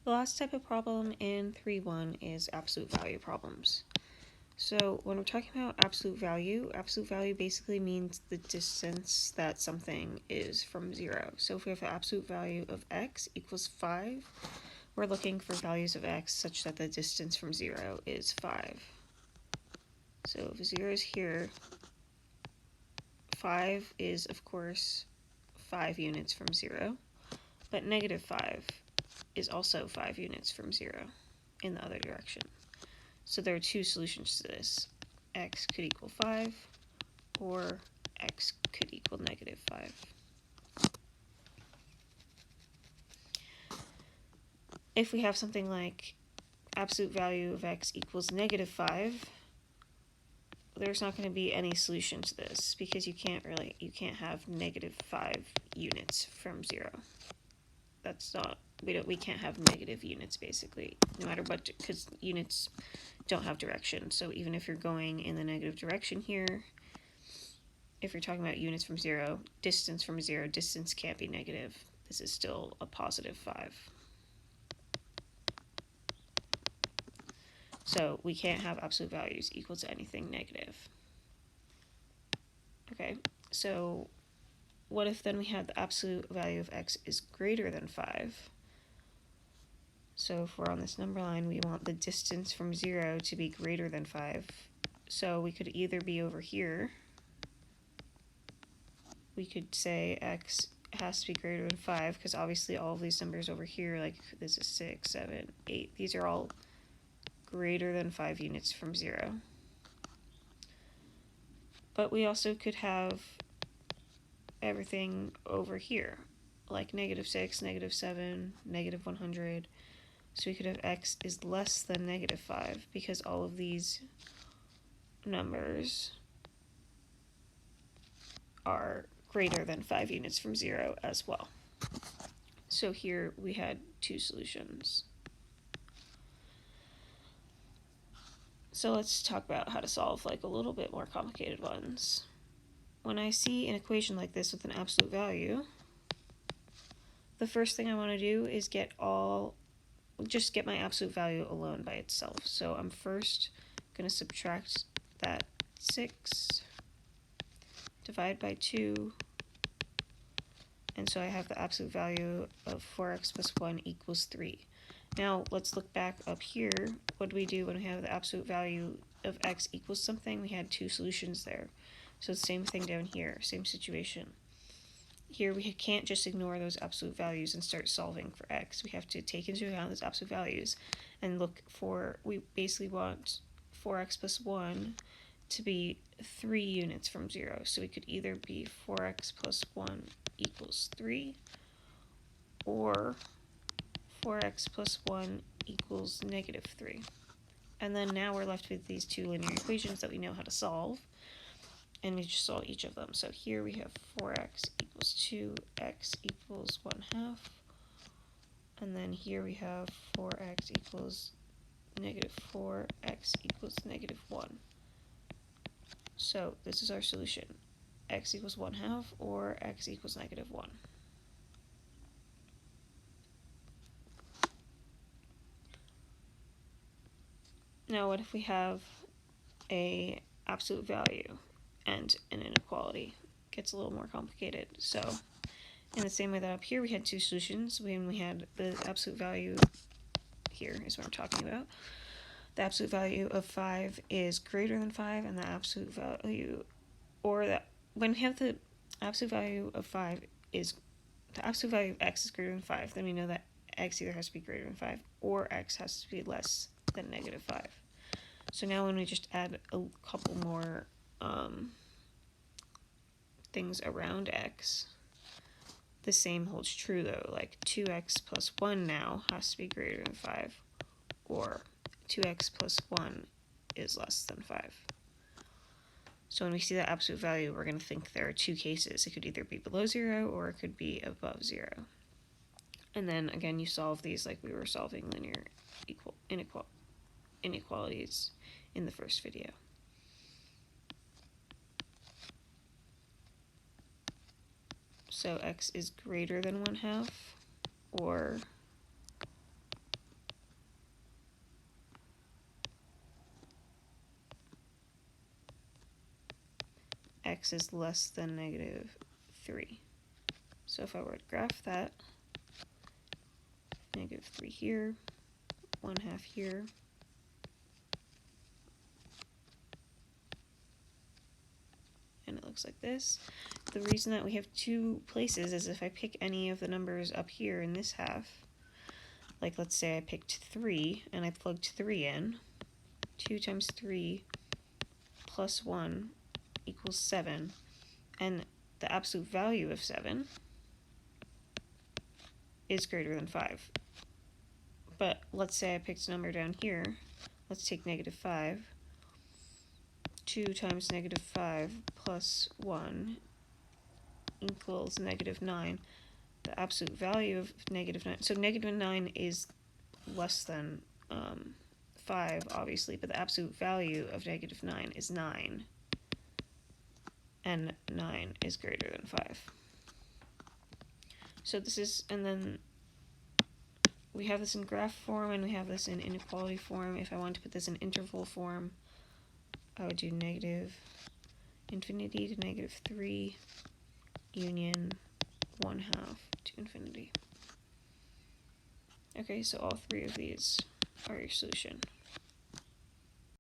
The last type of problem in 3.1 is absolute value problems. So when we're talking about absolute value basically means the distance that something is from 0. So if we have an absolute value of x equals 5, we're looking for values of x such that the distance from 0 is 5. So if 0 is here, 5 is, of course, 5 units from 0, but negative 5 is also 5 units from 0 in the other direction. So there are two solutions to this. X could equal 5, or x could equal negative 5. If we have something like absolute value of x equals negative 5, there's not going to be any solution to this because you can't have negative 5 units from 0. That's not, we can't have negative units basically, no matter what, because units don't have direction. So even if you're going in the negative direction here, if you're talking about units from 0, distance from 0, distance can't be negative. This is still a positive 5. So we can't have absolute values equal to anything negative. Okay, so what if then we have the absolute value of x is greater than 5? So if we're on this number line, we want the distance from 0 to be greater than 5. So we could either be over here. We could say x has to be greater than 5, because obviously all of these numbers over here, like this is 6, 7, 8, these are all greater than 5 units from 0. But we also could have everything over here, like negative 6, negative 7, negative 100. So we could have x is less than negative 5, because all of these numbers are greater than 5 units from 0 as well. So here we had two solutions. So let's talk about how to solve like a little bit more complicated ones. When I see an equation like this with an absolute value, the first thing I want to do is just get my absolute value alone by itself. So I'm first going to subtract that 6, divide by 2, and so I have the absolute value of 4x plus 1 equals 3. Now let's look back up here. What do we do when we have the absolute value of x equals something? We had two solutions there. So the same thing down here, same situation. Here we can't just ignore those absolute values and start solving for x. We have to take into account those absolute values and look for, we basically want 4x plus 1 to be 3 units from 0. So we could either be 4x plus 1 equals 3, or 4x plus 1 equals negative 3. And then now we're left with these two linear equations that we know how to solve, and we just solve each of them. So here we have 4x equals 2, x equals 1/2, and then here we have 4x equals negative 4, x equals negative 1. So this is our solution, x equals 1/2 or x equals negative 1. Now what if we have a absolute value and an inequality? It gets a little more complicated. So in the same way that up here we had two solutions, when we had the absolute value, here is what I'm talking about, the absolute value of 5 is greater than 5, and the absolute value, or that when we have the absolute value of 5 is, the absolute value of x is greater than 5, then we know that x either has to be greater than 5 or x has to be less than negative 5. So now when we just add a couple more things around x, the same holds true though, like 2x plus 1 now has to be greater than 5, or 2x plus 1 is less than 5. So when we see that absolute value, we're going to think there are two cases. It could either be below 0 or it could be above 0. And then again, you solve these like we were solving linear inequalities in the first video. So x is greater than 1/2, or x is less than negative 3. So if I were to graph that, negative 3 here, 1/2 here, and it looks like this. The reason that we have 2 places is if I pick any of the numbers up here in this half, like let's say I picked 3 and I plugged 3 in, 2 times 3 plus 1 equals 7, and the absolute value of 7 is greater than 5. But let's say I picked a number down here, let's take negative 5, 2 times negative 5 plus 1 equals negative 9. The absolute value of negative 9, so negative 9 is less than 5, obviously, but the absolute value of negative 9 is 9, and 9 is greater than 5. So this is, and then we have this in graph form and we have this in inequality form. If I want to put this in interval form, I would do negative infinity to negative 3 union 1/2 to infinity. Okay, so all 3 of these are your solution.